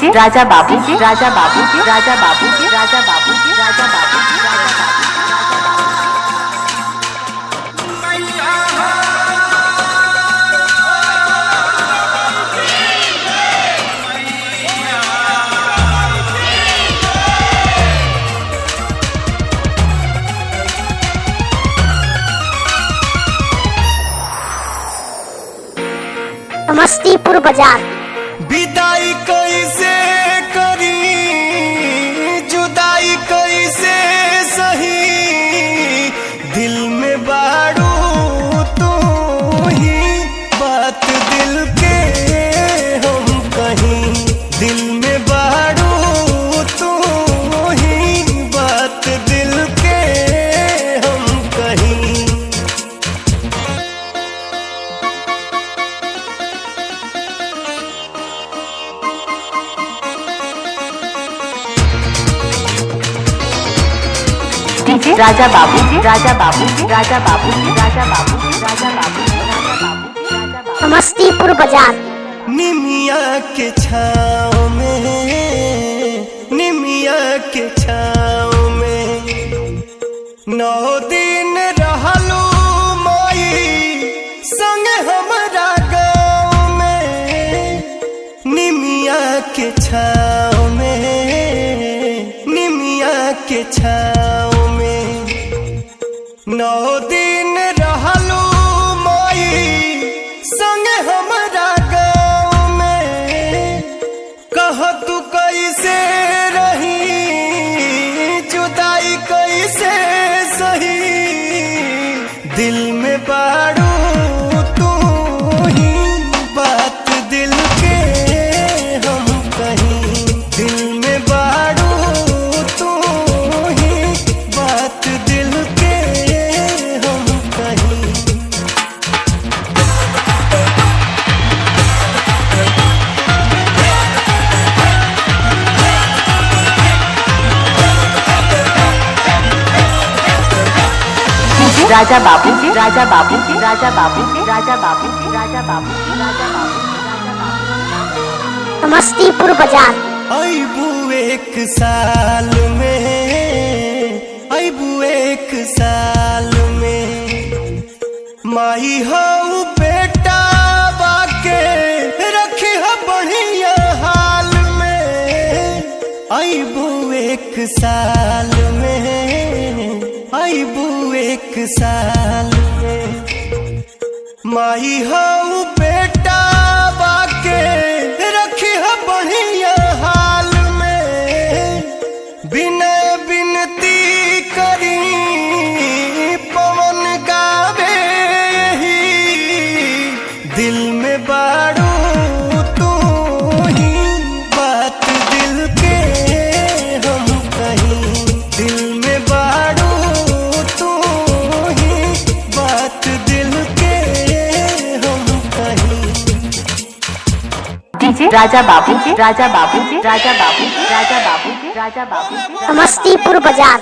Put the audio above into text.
DJ Raja Babu जी, राजा बाबू जी, राजा बाबू जी, राजा बाबू जी, राजा बाबू जी, राजा बाबू जी। समस्तीपुर बाजार। विदाई कैसे करी, जुदाई कैसे सही, दिल में बारू तू ही, बात दिल के हम कहीं, दिल में बारू तू ही, बात दिल के हम कहीं। डीजे राजा बाबू जी, राजा बाबू जी, राजा बाबू जी, राजा बाबू जी, राजा बाबू जी, राजा बाबू जी, राजा बाबू। समस्तीपुर बाजार। निमिया के छाँव में, निमिया के छाँव में 9 दिन रहलू माई संग हमरा गाँव में। निमिया के छाँव में, निमिया के छाँव में 9 दिन रहलू माई संग हमरा गाँव में। कह तू कैसे रही, जुदाई कैसे सही, दिल में बारू तू ही, बात दिल के हम कहीं, दिल में बारू तू ही, बात दिल के हम कहीं। डीजे राजा बाबू जी, राजा बाबू जी, राजा बाबू जी, राजा बाबू जी, राजा बाबू जी, राजा बाबू जी, राजा बाबू। समस्तीपुर बाजार। अबू एक साल में, अबू एक साल में माही हो बेटा बाके रखी हो बढ़िया हाल में। अबू एक साल में, अबू एक साल में माही हो बेटा बाके रखी हो बढ़िया हाल में। बिना बिनती करी पवन गावे ही, दिल में बारू तू ही, बात दिल के हम कहीं, दिल में बारू तू ही, बात दिल के हम कहीं। डीजे राजा बाबू जी, राजा बाबू जी, राजा बाबू जी, राजा बाबू जी, राजा बाबू जी। समस्तीपुर बाजार।